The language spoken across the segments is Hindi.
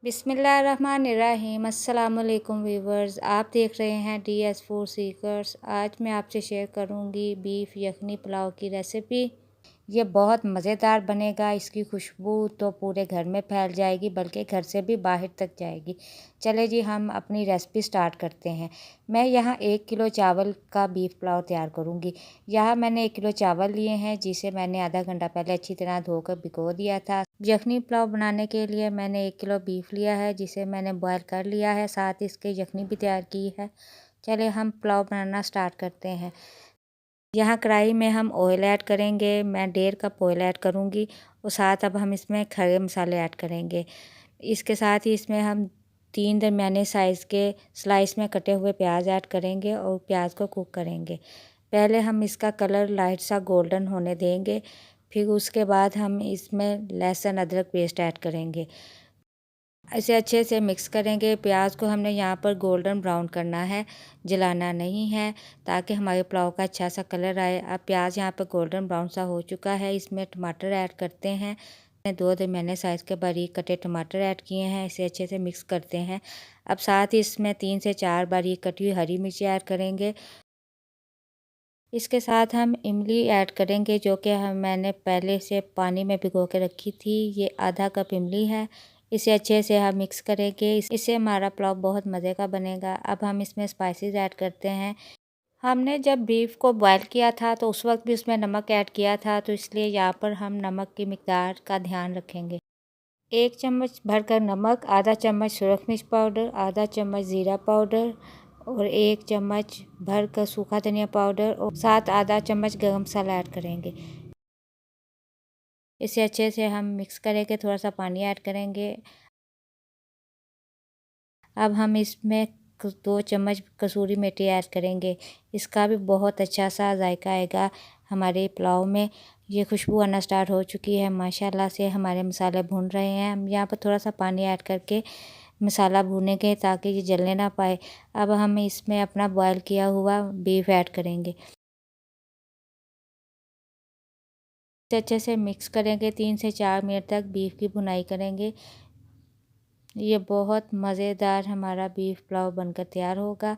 बिस्मिल्लाहिर्रहमानिर्रहीम। अस्सलामुअलैकुम व्यूवर्स, आप देख रहे हैं DS फूड सीकर्स। आज मैं आपसे शेयर करूंगी बीफ यखनी पुलाव की रेसिपी। ये बहुत मज़ेदार बनेगा। इसकी खुशबू तो पूरे घर में फैल जाएगी, बल्कि घर से भी बाहर तक जाएगी। चले जी, हम अपनी रेसिपी स्टार्ट करते हैं। मैं यहाँ 1 किलो चावल का बीफ पुलाव तैयार करूँगी। यहाँ मैंने 1 किलो चावल लिए हैं, जिसे मैंने आधा घंटा पहले अच्छी तरह धोकर भिगो दिया था। यखनी पुलाव बनाने के लिए मैंने 1 किलो बीफ लिया है, जिसे मैंने बॉयल कर लिया है, साथ इसके यखनी भी तैयार की है। चले हम पुलाव बनाना स्टार्ट करते हैं। यहाँ कढ़ाई में हम ऑयल ऐड करेंगे। मैं 1.5 कप ऑयल ऐड करूँगी और साथ अब हम इसमें खड़े मसाले ऐड करेंगे। इसके साथ ही इसमें हम 3 दरमियाने साइज़ के स्लाइस में कटे हुए प्याज ऐड करेंगे और प्याज को कुक करेंगे। पहले हम इसका कलर लाइट सा गोल्डन होने देंगे, फिर उसके बाद हम इसमें लहसुन अदरक पेस्ट ऐड करेंगे। इसे अच्छे से मिक्स करेंगे। प्याज को हमने यहाँ पर गोल्डन ब्राउन करना है, जलाना नहीं है, ताकि हमारे पुलाव का अच्छा सा कलर आए। अब प्याज यहाँ पर गोल्डन ब्राउन सा हो चुका है। इसमें टमाटर ऐड करते हैं। 2 दरमियाने साइज़ के बारीक कटे टमाटर ऐड किए हैं। इसे अच्छे से मिक्स करते हैं। अब साथ ही इसमें 3 से 4 बारीक कटी हुई हरी मिर्ची ऐड करेंगे। इसके साथ हम इमली ऐड करेंगे, जो कि मैंने पहले से पानी में भिगो के रखी थी। ये आधा कप इमली है। इसे अच्छे से हम मिक्स करेंगे। इससे हमारा पुलाव बहुत मज़े का बनेगा। अब हम इसमें स्पाइसेस ऐड करते हैं। हमने जब बीफ को बॉयल किया था तो उस वक्त भी उसमें नमक ऐड किया था, तो इसलिए यहाँ पर हम नमक की मिकदार का ध्यान रखेंगे। 1 चम्मच भरकर नमक, आधा चम्मच सुरख मिर्च पाउडर, आधा चम्मच ज़ीरा पाउडर और 1 चम्मच भरकर सूखा धनिया पाउडर और साथ आधा चम्मच गरम मसाला ऐड करेंगे। इसे अच्छे से हम मिक्स करेंगे। थोड़ा सा पानी ऐड करेंगे। अब हम इसमें 2 चम्मच कसूरी मेथी ऐड करेंगे। इसका भी बहुत अच्छा सा जायका आएगा हमारे पुलाव में। ये खुशबू आना स्टार्ट हो चुकी है। माशाल्लाह से हमारे मसाले भून रहे हैं। हम यहाँ पर थोड़ा सा पानी ऐड करके मसाला भूनेंगे, ताकि ये जलने ना पाए। अब हम इसमें अपना बॉयल किया हुआ बीफ ऐड करेंगे। अच्छे से मिक्स करेंगे। 3 से 4 मिनट तक बीफ की भुनाई करेंगे। ये बहुत मज़ेदार हमारा बीफ पुलाव बनकर तैयार होगा।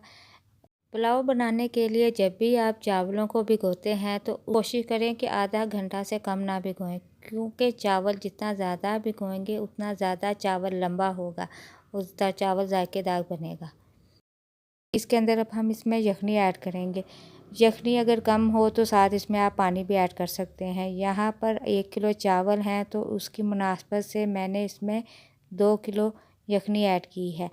पुलाव बनाने के लिए जब भी आप चावलों को भिगोते हैं तो कोशिश करें कि आधा घंटा से कम ना भिगोएं, क्योंकि चावल जितना ज़्यादा भिगोएंगे उतना ज़्यादा चावल लंबा होगा, उतना चावल जायकेदार बनेगा। इसके अंदर अब हम इसमें यखनी ऐड करेंगे। यखनी अगर कम हो तो साथ इसमें आप पानी भी ऐड कर सकते हैं। यहाँ पर 1 किलो चावल हैं, तो उसकी मुनासबत से मैंने इसमें 2 किलो यखनी ऐड की है।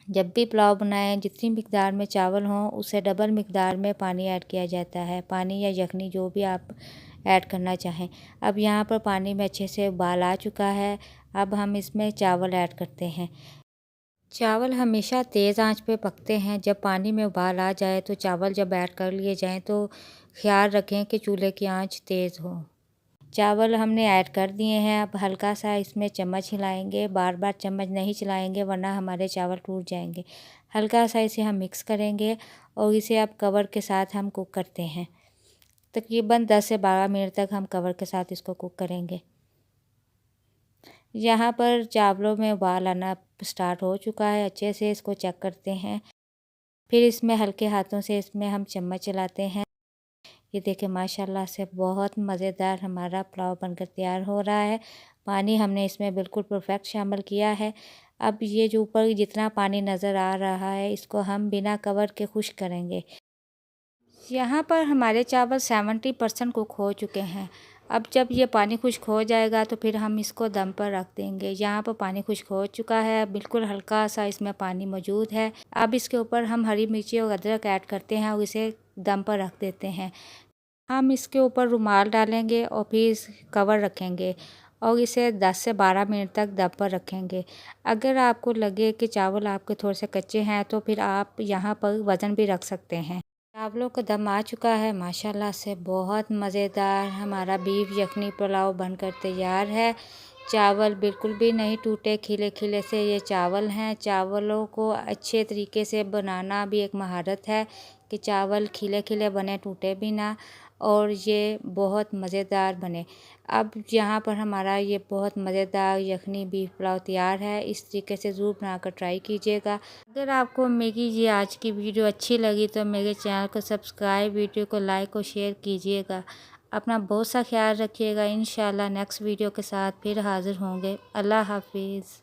जब भी पुलाव बनाएं, जितनी मिकदार में चावल हों उससे डबल मिकदार में पानी ऐड किया जाता है। पानी या यखनी जो भी आप ऐड करना चाहें। अब यहाँ पर पानी में अच्छे से उबाल आ चुका है। अब हम इसमें चावल ऐड करते हैं। चावल हमेशा तेज़ आंच पे पकते हैं। जब पानी में उबाल आ जाए तो चावल जब ऐड कर लिए जाएं तो ख्याल रखें कि चूल्हे की आंच तेज़ हो। चावल हमने ऐड कर दिए हैं। अब हल्का सा इसमें चम्मच हिलाएंगे। बार बार चम्मच नहीं चलाएंगे, वरना हमारे चावल टूट जाएंगे। हल्का सा इसे हम मिक्स करेंगे और इसे अब कवर के साथ हम कुक करते हैं। तकरीबन 10 से 12 मिनट तक हम कवर के साथ इसको कुक करेंगे। यहाँ पर चावलों में उबाल आना स्टार्ट हो चुका है। अच्छे से इसको चेक करते हैं। फिर इसमें हल्के हाथों से इसमें हम चम्मच चलाते हैं। ये देखिए, माशाल्लाह से बहुत मज़ेदार हमारा पुलाव बनकर तैयार हो रहा है। पानी हमने इसमें बिल्कुल परफेक्ट शामिल किया है। अब ये जो ऊपर जितना पानी नज़र आ रहा है, इसको हम बिना कवर के खुश्क करेंगे। यहाँ पर हमारे चावल 70% कुक हो चुके हैं। अब जब ये पानी खुश्क हो जाएगा तो फिर हम इसको दम पर रख देंगे। यहाँ पर पानी खुश्क हो चुका है, बिल्कुल हल्का सा इसमें पानी मौजूद है। अब इसके ऊपर हम हरी मिर्ची और अदरक ऐड करते हैं और इसे दम पर रख देते हैं। हम इसके ऊपर रुमाल डालेंगे और फिर कवर रखेंगे और इसे 10 से 12 मिनट तक दम पर रखेंगे। अगर आपको लगे कि चावल आपके थोड़े से कच्चे हैं तो फिर आप यहाँ पर वज़न भी रख सकते हैं। चावलों का दम आ चुका है। माशाल्लाह से बहुत मज़ेदार हमारा बीफ यखनी पुलाव बनकर तैयार है। चावल बिल्कुल भी नहीं टूटे, खिले खिले से ये चावल हैं। चावलों को अच्छे तरीके से बनाना भी एक महारत है कि चावल खिले खिले बने, टूटे भी ना और ये बहुत मज़ेदार बने। अब यहाँ पर हमारा ये बहुत मज़ेदार यखनी बीफ पुलाव तैयार है। इस तरीके से ज़रूर बनाकर ट्राई कीजिएगा। अगर आपको मेरी ये आज की वीडियो अच्छी लगी तो मेरे चैनल को सब्सक्राइब, वीडियो को लाइक और शेयर कीजिएगा। अपना बहुत सा ख्याल रखिएगा। इंशाल्लाह नेक्स्ट वीडियो के साथ फिर हाज़िर होंगे। अल्लाह हाफिज़।